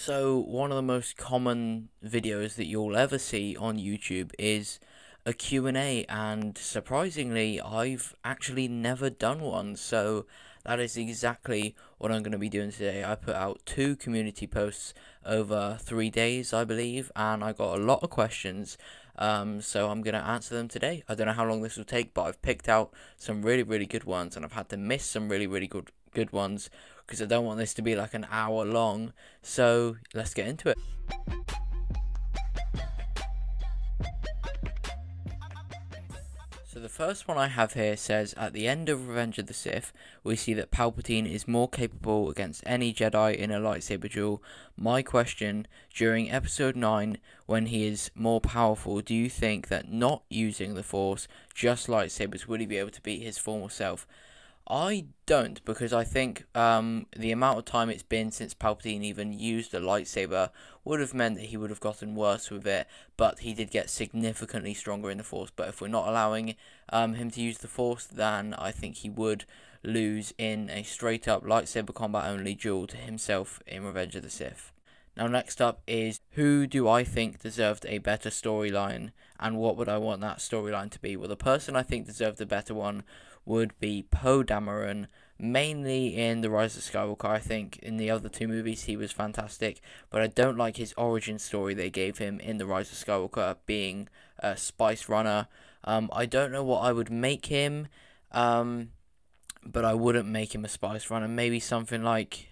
So, one of the most common videos that you'll ever see on YouTube is a Q&A, and surprisingly, I've actually never done one, so that is exactly what I'm going to be doing today. I put out 2 community posts over 3 days, I believe, and I got a lot of questions, so I'm going to answer them today. I don't know how long this will take, but I've picked out some really good ones, and I've had to miss some really good ones, because I don't want this to be like an hour long. So let's get into it. So the first one I have here says, at the end of Revenge of the Sith, we see that Palpatine is more capable against any Jedi in a lightsaber duel. My question, during episode 9, when he is more powerful, do you think that not using the Force, just lightsabers, would he be able to beat his former self? I don't, because I think the amount of time it's been since Palpatine even used a lightsaber would have meant that he would have gotten worse with it, but he did get significantly stronger in the Force. But if we're not allowing him to use the Force, then I think he would lose in a straight up lightsaber combat only duel to himself in Revenge of the Sith. Now next up is, who do I think deserved a better storyline, and what would I want that storyline to be? Well, the person I think deserved a better one would be Poe Dameron, mainly in The Rise of Skywalker. I think in the other 2 movies he was fantastic, but I don't like his origin story they gave him in The Rise of Skywalker, being a spice runner. I don't know what I would make him, but I wouldn't make him a spice runner. Maybe something like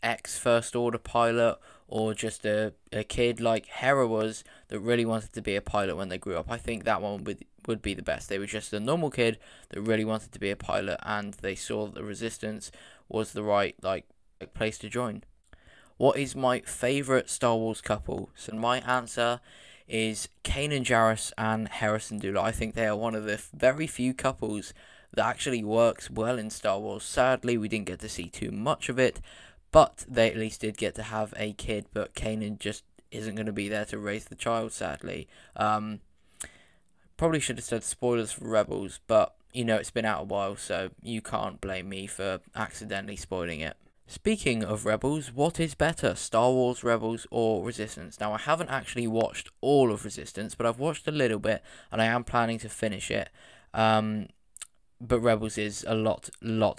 ex-First Order pilot, or just a kid like Hera was, that really wanted to be a pilot when they grew up. I think that one would be the best. They were just a normal kid that really wanted to be a pilot, and they saw that the Resistance was the right place to join. What is my favourite Star Wars couple? So my answer is Kanan Jarrus and Hera Syndulla. I think they are one of the very few couples that actually works well in Star Wars. Sadly, we didn't get to see too much of it, but they at least did get to have a kid, but Kanan just isn't going to be there to raise the child, sadly. Probably should have said spoilers for Rebels, but, you know, it's been out a while, so you can't blame me for accidentally spoiling it. Speaking of Rebels, what is better, Star Wars Rebels or Resistance? Now, I haven't actually watched all of Resistance, but I've watched a little bit, and I am planning to finish it. But Rebels is a lot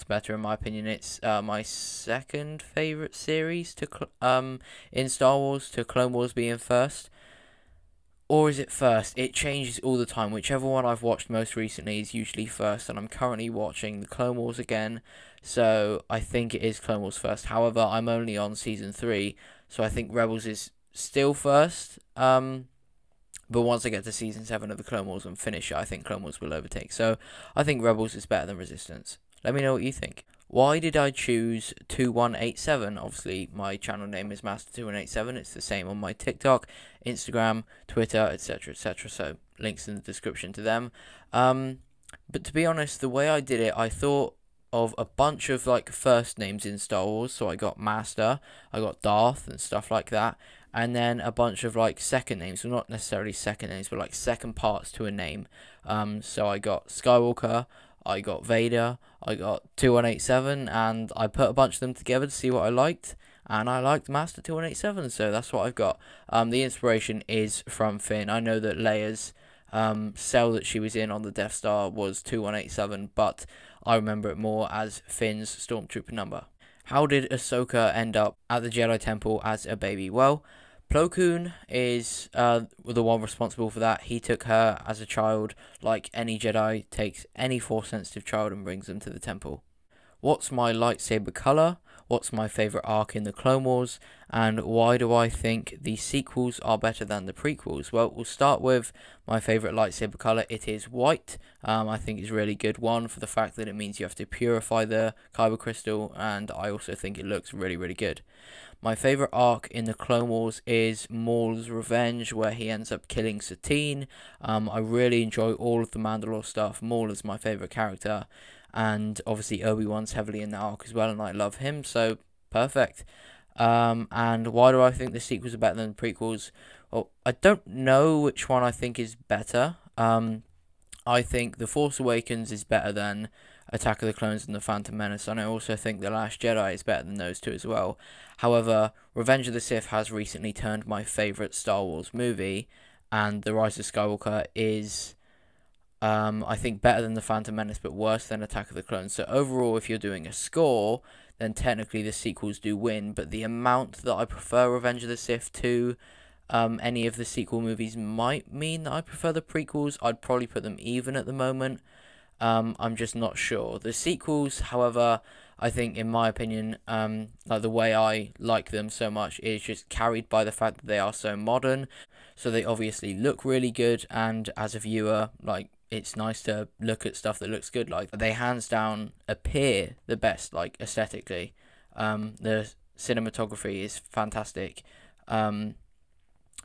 better in my opinion. It's my second favourite series to in Star Wars, to Clone Wars being first. Or is it first? It changes all the time. Whichever one I've watched most recently is usually first, and I'm currently watching the Clone Wars again, so I think it is Clone Wars first. However, I'm only on season 3, so I think Rebels is still first. But once I get to season 7 of the Clone Wars and finish it, I think Clone Wars will overtake. So I think Rebels is better than Resistance. Let me know what you think. Why did I choose 2187? Obviously, my channel name is Master2187. It's the same on my TikTok, Instagram, Twitter, etc, etc. So links in the description to them. But to be honest, the way I did it, I thought of a bunch of first names in Star Wars. So I got Master, I got Darth and stuff like that. And then a bunch of second names, well, not necessarily second names, but second parts to a name. So I got Skywalker, I got Vader, I got 2187, and I put a bunch of them together to see what I liked, and I liked Master 2187, so that's what I've got. The inspiration is from Finn. I know that Leia's cell that she was in on the Death Star was 2187, but I remember it more as Finn's Stormtrooper number. How did Ahsoka end up at the Jedi Temple as a baby? Well, Plo Koon is the one responsible for that. He took her as a child, like any Jedi takes any Force-sensitive child and brings them to the temple. What's my lightsaber colour? What's my favourite arc in the Clone Wars? And why do I think the sequels are better than the prequels? Well, we'll start with my favourite lightsaber colour. It is white. I think it's a really good one for the fact that it means you have to purify the kyber crystal, and I also think it looks really good. My favourite arc in the Clone Wars is Maul's revenge, where he ends up killing Satine. I really enjoy all of the Mandalore stuff. Maul is my favourite character, and obviously Obi-Wan's heavily in that arc as well, and I love him, so perfect. And why do I think the sequels are better than the prequels? Well, I don't know which one I think is better. I think The Force Awakens is better than Attack of the Clones and The Phantom Menace, and I also think The Last Jedi is better than those two as well. However, Revenge of the Sith has recently turned my favourite Star Wars movie, and The Rise of Skywalker is, I think, better than The Phantom Menace, but worse than Attack of the Clones. So overall, if you're doing a score, then technically the sequels do win, but the amount that I prefer Revenge of the Sith to any of the sequel movies might mean that I prefer the prequels. I'd probably put them even at the moment. I'm just not sure. The sequels, however, I think, in my opinion, like the way I like them so much is just carried by the fact that they are so modern. So they obviously look really good, and as a viewer, like, it's nice to look at stuff that looks good. Like, they hands down appear the best, like, aesthetically. The cinematography is fantastic.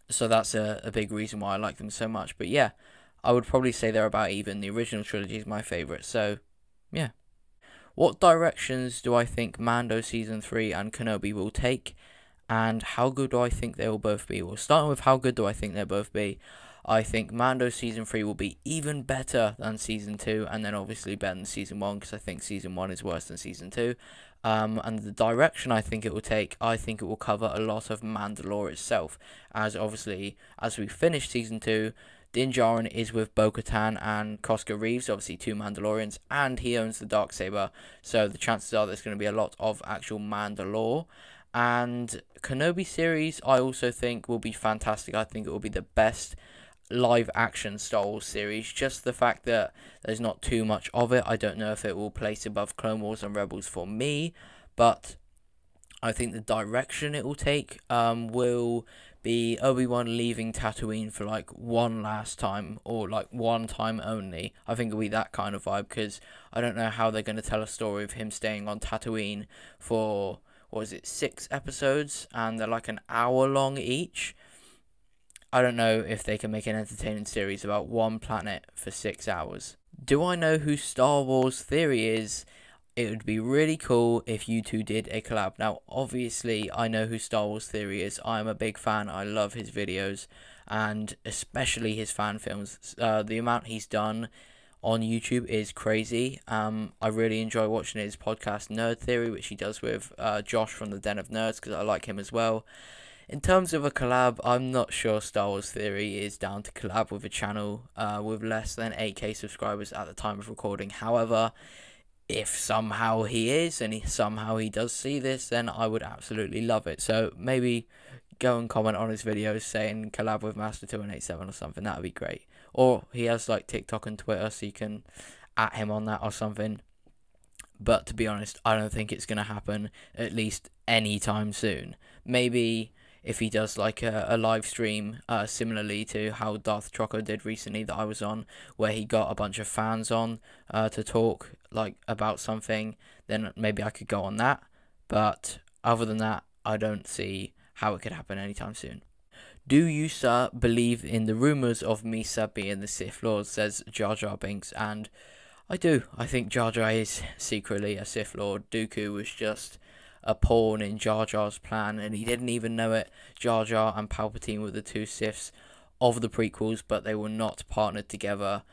So that's a big reason why I like them so much. But yeah, I would probably say they're about even. The original trilogy is my favourite, so yeah. What directions do I think Mando Season 3 and Kenobi will take, and how good do I think they will both be? Well, starting with how good do I think they'll both be, I think Mando Season 3 will be even better than Season 2, and then obviously better than Season 1, because I think Season 1 is worse than Season 2. And the direction I think it will take, I think it will cover a lot of Mandalore itself, as obviously, as we finish Season 2, Din Djarin is with Bo-Katan and Cosca Reeves, obviously two Mandalorians, and he owns the Darksaber, so the chances are there's going to be a lot of actual Mandalore. And Kenobi series, I also think will be fantastic. I think it will be the best live action Star Wars series. Just the fact that there's not too much of it, I don't know if it will place above Clone Wars and Rebels for me, but I think the direction it will take will be Obi-Wan leaving Tatooine for like one last time, or like one time only. I think it'll be that kind of vibe, because I don't know how they're going to tell a story of him staying on Tatooine for, what is it, 6 episodes, and they're like an hour long each. I don't know if they can make an entertaining series about one planet for 6 hours. Do I know who Star Wars Theory is? It would be really cool if you two did a collab. Now, obviously, I know who Star Wars Theory is. I'm a big fan. I love his videos, and especially his fan films. The amount he's done on YouTube is crazy. I really enjoy watching his podcast, Nerd Theory, which he does with Josh from the Den of Nerds, because I like him as well. In terms of a collab, I'm not sure Star Wars Theory is down to collab with a channel with less than 8k subscribers at the time of recording. However, if somehow he is, and somehow he does see this, then I would absolutely love it. So maybe go and comment on his videos saying collab with Master2187 or something. That would be great. Or he has like TikTok and Twitter, so you can at him on that or something. But to be honest, I don't think it's going to happen, at least anytime soon. Maybe if he does like a live stream, similarly to how Darth Troco did recently that I was on, where he got a bunch of fans on to talk like about something, then maybe I could go on that. But other than that, I don't see how it could happen anytime soon. Do you, sir, believe in the rumours of Misa being the Sith Lord, says Jar Binks, and I do. I think Jar Jar is secretly a Sith Lord. Dooku was just a pawn in Jar Jar's plan, and he didn't even know it. Jar Jar and Palpatine were the two Siths of the prequels, but they were not partnered together.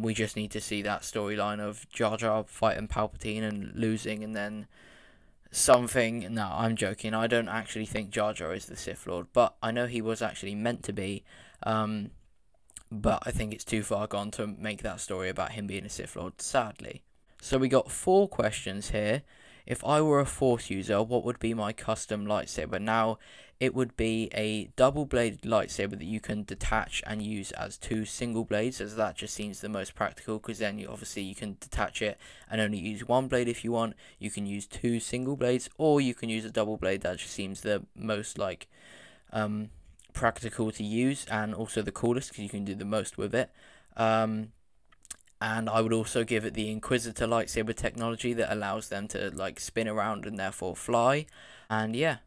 We just need to see that storyline of Jar Jar fighting Palpatine and losing, and then something. No, I'm joking. I don't actually think Jar Jar is the Sith Lord, but I know he was actually meant to be. But I think it's too far gone to make that story about him being a Sith Lord, sadly. So we got 4 questions here. If I were a Force user, what would be my custom lightsaber? Now, it would be a double-bladed lightsaber that you can detach and use as 2 single blades, as that just seems the most practical, because then obviously you can detach it and only use 1 blade if you want. You can use 2 single blades, or you can use a double blade. That just seems the most like practical to use, and also the coolest, because you can do the most with it. And I would also give it the Inquisitor lightsaber technology that allows them to like spin around and therefore fly. And yeah,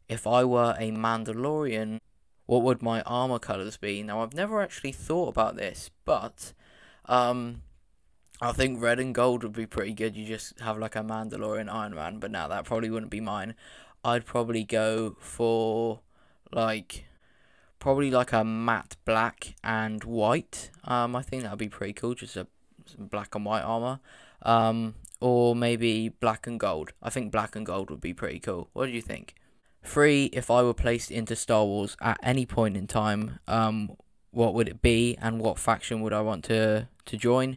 if I were a Mandalorian, what would my armor colors be? Now, I've never actually thought about this, but I think red and gold would be pretty good. You just have like a Mandalorian Iron Man, but now that probably wouldn't be mine. I'd probably go for probably like a matte black and white. I think that'd be pretty cool, just a black and white armor. or maybe black and gold? I think black and gold would be pretty cool. What do you think? 3, if I were placed into Star Wars at any point in time, what would it be, and what faction would I want to join?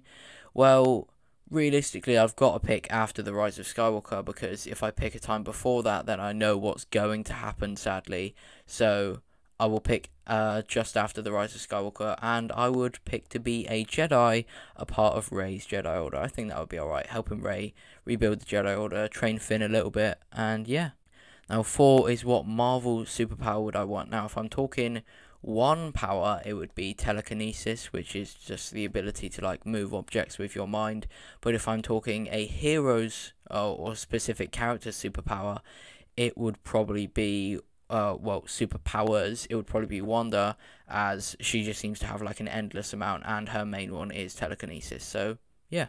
Well, realistically, I've got to pick after the Rise of Skywalker, because if I pick a time before that, then I know what's going to happen, sadly. So I will pick just after the Rise of Skywalker, and I would pick to be a Jedi, a part of Rey's Jedi Order. I think that would be alright, helping Rey rebuild the Jedi Order, train Finn a little bit, and yeah. Now 4 is, what Marvel superpower would I want? Now if I'm talking one power, it would be telekinesis, which is just the ability to like move objects with your mind. But if I'm talking a hero's or specific character superpower, it would probably be superpowers, it would probably be Wanda, as she just seems to have like an endless amount, and her main one is telekinesis. So yeah,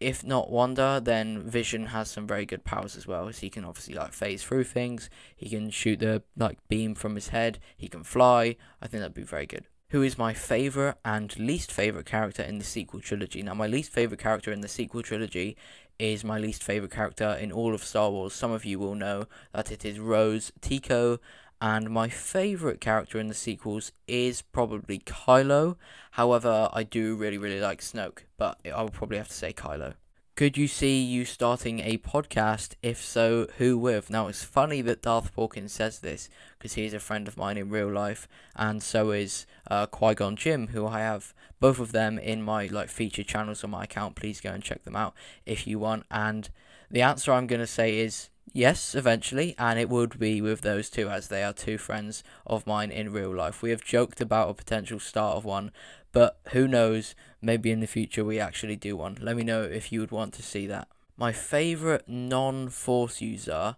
if not Wanda, then Vision has some very good powers as well, as he can obviously like phase through things, he can shoot the like beam from his head, he can fly. I think that'd be very good. Who is my favourite and least favourite character in the sequel trilogy? Now my least favourite character in the sequel trilogy is my least favourite character in all of Star Wars. Some of you will know that it is Rose Tico, and my favourite character in the sequels is probably Kylo. However, I do really like Snoke, but I would probably have to say Kylo. Could you see you starting a podcast? If so, who with? Now, it's funny that Darth Porkins says this, because he is a friend of mine in real life, and so is Qui-Gon Jinn, who I have both of them in my like featured channels on my account. Please go and check them out if you want. And the answer I'm going to say is yes, eventually, and it would be with those two, as they are two friends of mine in real life. We have joked about a potential start of one, but who knows, maybe in the future we actually do one. Let me know if you would want to see that. My favourite non-Force user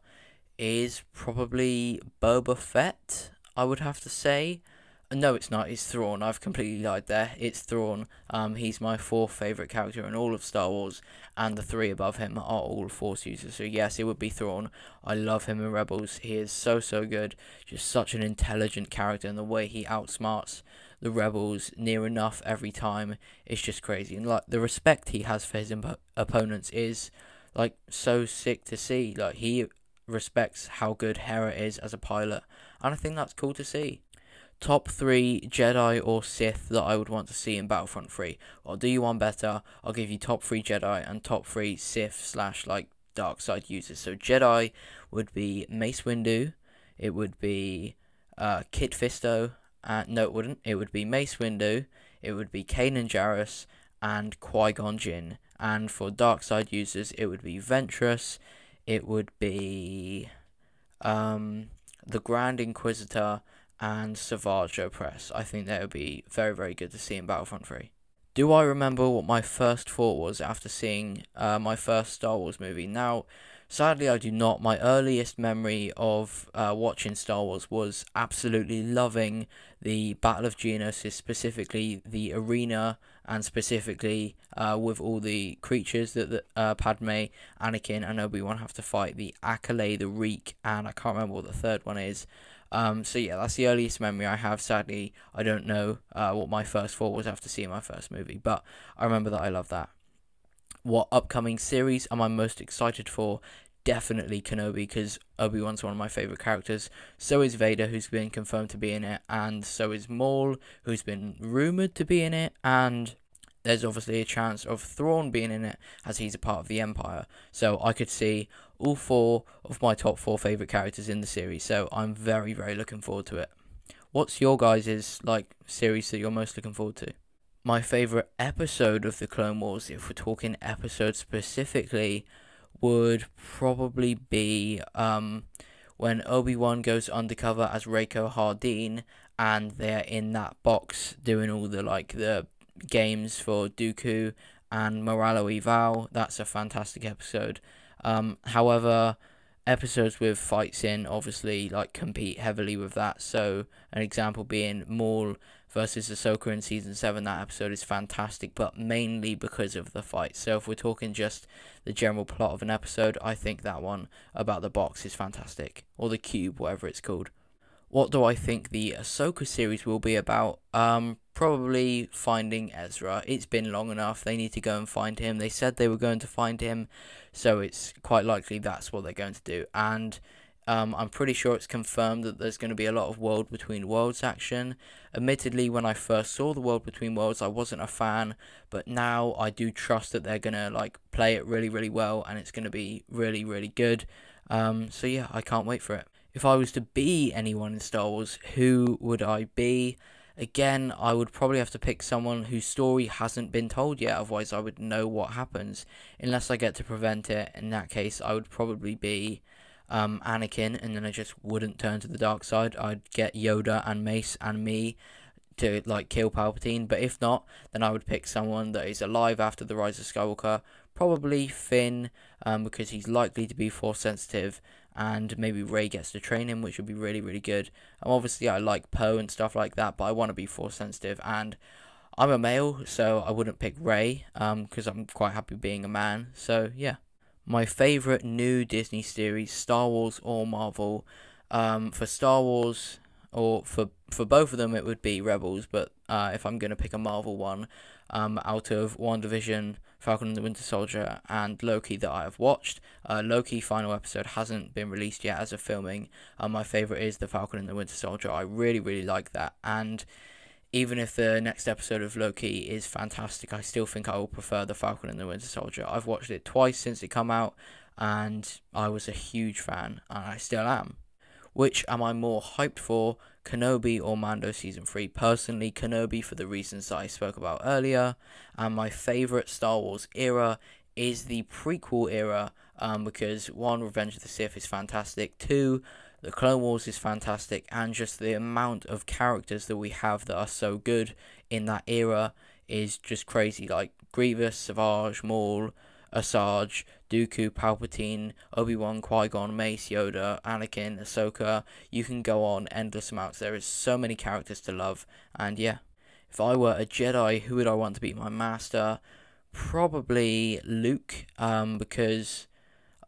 is probably Boba Fett, I would have to say. No, it's not. It's Thrawn. I've completely lied there. It's Thrawn. He's my 4th favourite character in all of Star Wars, and the 3 above him are all Force users. So yes, it would be Thrawn. I love him in Rebels. He is so good. Just such an intelligent character, and the way he outsmarts the Rebels near enough every time is just crazy. And like the respect he has for his opponents is like so sick to see. Like he respects how good Hera is as a pilot, and I think that's cool to see. Top 3 Jedi or Sith that I would want to see in Battlefront 3. I'll do you one better. I'll give you top 3 Jedi and top 3 Sith / like dark side users. So Jedi would be Mace Windu. It would be Kit Fisto. No, it wouldn't. It would be Mace Windu. It would be Kanan Jarrus and Qui-Gon Jinn. And for dark side users, it would be Ventress. It would be the Grand Inquisitor and Savage Opress. I think that would be very good to see in Battlefront 3. Do I remember what my first thought was after seeing my first Star Wars movie? Now, sadly I do not. My earliest memory of watching Star Wars was absolutely loving the Battle of Geonosis, specifically the arena, and specifically with all the creatures that Padme, Anakin and Obi-Wan have to fight, the Accolade, the Reek, and I can't remember what the third one is. So yeah, that's the earliest memory I have. Sadly, I don't know what my first thought was after seeing my first movie, but I remember that I love that. What upcoming series am I most excited for? Definitely Kenobi, because Obi-Wan's one of my favourite characters. So is Vader, who's been confirmed to be in it, and so is Maul, who's been rumoured to be in it, and there's obviously a chance of Thrawn being in it, as he's a part of the Empire. So I could see all 4 of my top 4 favourite characters in the series, so I'm very looking forward to it. What's your guys' like series that you're most looking forward to? My favourite episode of the Clone Wars, if we're talking episodes specifically, would probably be when Obi-Wan goes undercover as Reiko Hardeen, and they're in that box doing all the like the games for Dooku and Moralo Val. That's a fantastic episode. However, episodes with fights in obviously like compete heavily with that. So an example being Maul versus Ahsoka in season 7. That episode is fantastic, but mainly because of the fight. So if we're talking just the general plot of an episode, I think that one about the box is fantastic, or the cube, whatever it's called. What do I think the Ahsoka series will be about? probably finding Ezra. It's been long enough. They need to go and find him. They said they were going to find him, so it's quite likely that's what they're going to do. And I'm pretty sure it's confirmed that there's going to be a lot of World Between Worlds action. Admittedly, when I first saw the World Between Worlds, I wasn't a fan, but now I do trust that they're going to like play it really, really well, and it's going to be really, really good. So yeah, I can't wait for it. If I was to be anyone in Star Wars, who would I be? Again, I would probably have to pick someone whose story hasn't been told yet, otherwise I would know what happens, unless I get to prevent it. In that case, I would probably be Anakin, and then I just wouldn't turn to the dark side. I'd get Yoda and Mace and me to like kill Palpatine, but if not, then I would pick someone that is alive after the rise of Skywalker, probably Finn, because he's likely to be force sensitive, and maybe Rey gets to train him, which would be really, really good. Obviously I like Poe and stuff like that, but I want to be force sensitive, and I'm a male, so I wouldn't pick Rey, because I'm quite happy being a man. So yeah. My favourite new Disney series, Star Wars or Marvel. For Star Wars, or for both of them, it would be Rebels, but if I'm going to pick a Marvel one, out of WandaVision, Falcon and the Winter Soldier, and Loki that I have watched, Loki final episode hasn't been released yet as of filming. My favourite is the Falcon and the Winter Soldier. I really, really like that, and even if the next episode of Loki is fantastic, I still think I will prefer the Falcon and the Winter Soldier. I've watched it twice since it come out, and I was a huge fan, and I still am. Which am I more hyped for, Kenobi or Mando Season 3? Personally, Kenobi for the reasons that I spoke about earlier, and my favourite Star Wars era is the prequel era, because 1, Revenge of the Sith is fantastic, 2, the Clone Wars is fantastic, and just the amount of characters that we have that are so good in that era is just crazy. Like Grievous, Savage, Maul, Asajj, Dooku, Palpatine, Obi-Wan, Qui-Gon, Mace, Yoda, Anakin, Ahsoka. You can go on endless amounts. There is so many characters to love, and yeah. If I were a Jedi, who would I want to be my master? Probably Luke, because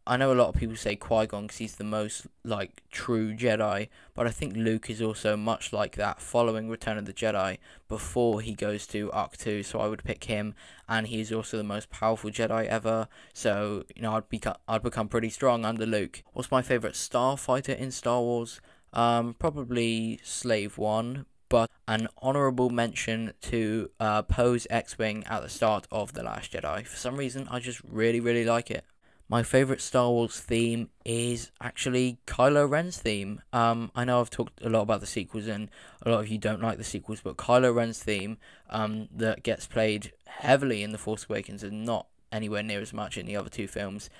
I know a lot of people say Qui-Gon because he's the most, like, true Jedi, but I think Luke is also much like that, following Return of the Jedi before he goes to Arc 2, so I would pick him, and he's also the most powerful Jedi ever, so, you know, I'd become pretty strong under Luke. What's my favourite starfighter in Star Wars? Probably Slave One, but an honourable mention to Poe's X-Wing at the start of The Last Jedi. For some reason, I just really, really like it. My favourite Star Wars theme is actually Kylo Ren's theme. I know I've talked a lot about the sequels, and a lot of you don't like the sequels, but Kylo Ren's theme, that gets played heavily in The Force Awakens and not anywhere near as much in the other two films,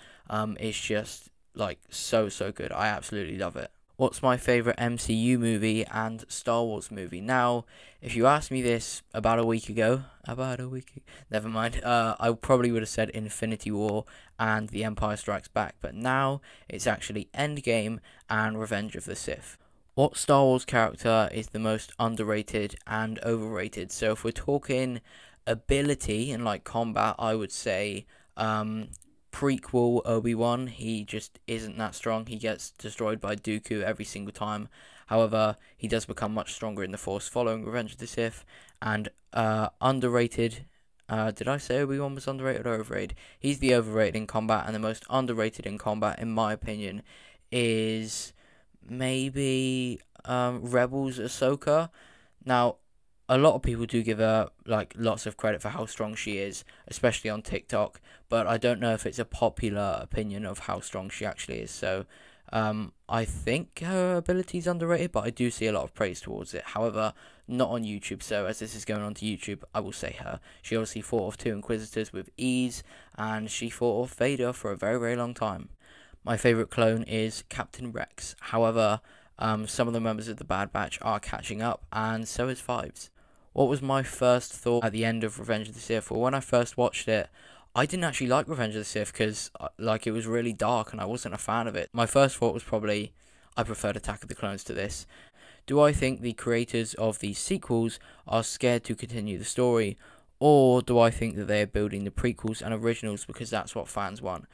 is just, like, so good. I absolutely love it. What's my favourite MCU movie and Star Wars movie? Now, if you asked me this about a week ago, never mind, I probably would have said Infinity War and The Empire Strikes Back, but now it's actually Endgame and Revenge of the Sith. What Star Wars character is the most underrated and overrated? So if we're talking ability and like combat, I would say Prequel Obi-Wan. He just isn't that strong. He gets destroyed by Dooku every single time. However, he does become much stronger in the Force following Revenge of the Sith. And underrated, did I say Obi-Wan was underrated or overrated? He's the overrated in combat, and the most underrated in combat, in my opinion, is maybe Rebels Ahsoka. Now, a lot of people do give her like lots of credit for how strong she is, especially on TikTok, but I don't know if it's a popular opinion of how strong she actually is. So I think her ability is underrated, but I do see a lot of praise towards it. However, not on YouTube, so as this is going on to YouTube, I will say her. She obviously fought off 2 Inquisitors with ease, and she fought off Vader for a very, very long time. My favourite clone is Captain Rex. However, some of the members of the Bad Batch are catching up, and so is Fives. What was my first thought at the end of Revenge of the Sith? Well, when I first watched it, I didn't actually like Revenge of the Sith because, like, it was really dark and I wasn't a fan of it. My first thought was probably, I preferred Attack of the Clones to this. Do I think the creators of these sequels are scared to continue the story, or do I think that they are building the prequels and originals because that's what fans want?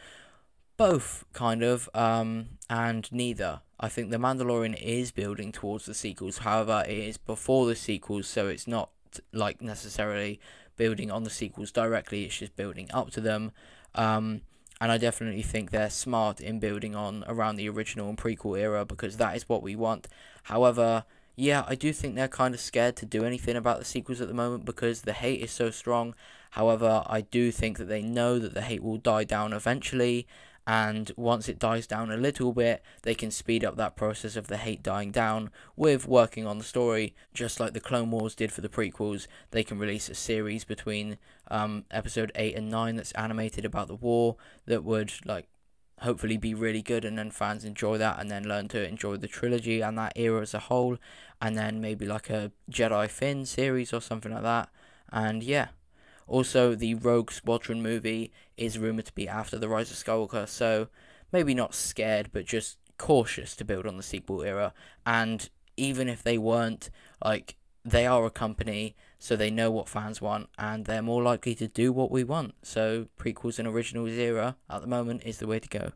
Both, kind of, and neither. I think The Mandalorian is building towards the sequels, however, it is before the sequels, so it's not like necessarily building on the sequels directly, it's just building up to them. And I definitely think they're smart in building on around the original and prequel era, because that is what we want. However, yeah, I do think they're kind of scared to do anything about the sequels at the moment because the hate is so strong. However, I do think that they know that the hate will die down eventually, and once it dies down a little bit, they can speed up that process of the hate dying down with working on the story, just like the Clone Wars did for the prequels. They can release a series between episode 8 and 9 that's animated about the war that would like hopefully be really good, and then fans enjoy that and then learn to enjoy the trilogy and that era as a whole, and then maybe like a Jedi Finn series or something like that. And yeah, also the Rogue Squadron movie is rumored to be after the Rise of Skywalker, so maybe not scared but just cautious to build on the sequel era. And even if they weren't, like, they are a company, so they know what fans want, and they're more likely to do what we want. So prequels and originals era at the moment is the way to go.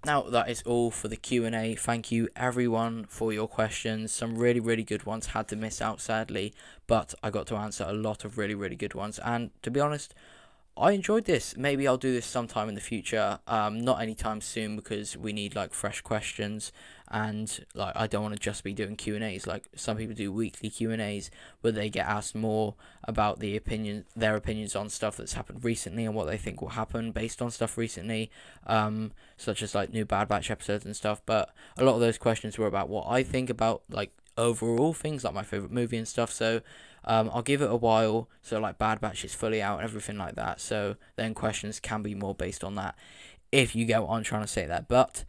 Now, that is all for the Q&A. Thank you everyone for your questions. Some really good ones had to miss out sadly, but I got to answer a lot of really good ones, and to be honest, I enjoyed this. Maybe I'll do this sometime in the future, not anytime soon, because we need like fresh questions, and like I don't want to just be doing Q&As. Like some people do weekly Q&As where they get asked more about their opinions on stuff that's happened recently and what they think will happen based on stuff recently, such as like new Bad Batch episodes and stuff. But a lot of those questions were about what I think about like overall things, like my favorite movie and stuff. So I'll give it a while, so like Bad Batch is fully out and everything like that, so then questions can be more based on that, if you get what I'm trying to say there. But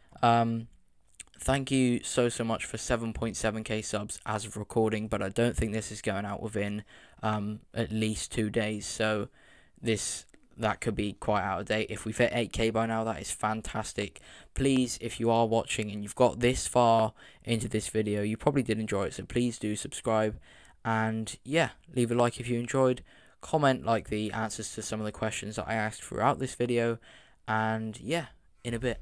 thank you so much for 7.7k subs as of recording, but I don't think this is going out within at least 2 days, so that could be quite out of date. If we've hit 8k by now, that is fantastic. Please, if you are watching and you've got this far into this video, you probably did enjoy it, so please do subscribe. And yeah, leave a like if you enjoyed, comment like the answers to some of the questions that I asked throughout this video, and yeah, in a bit.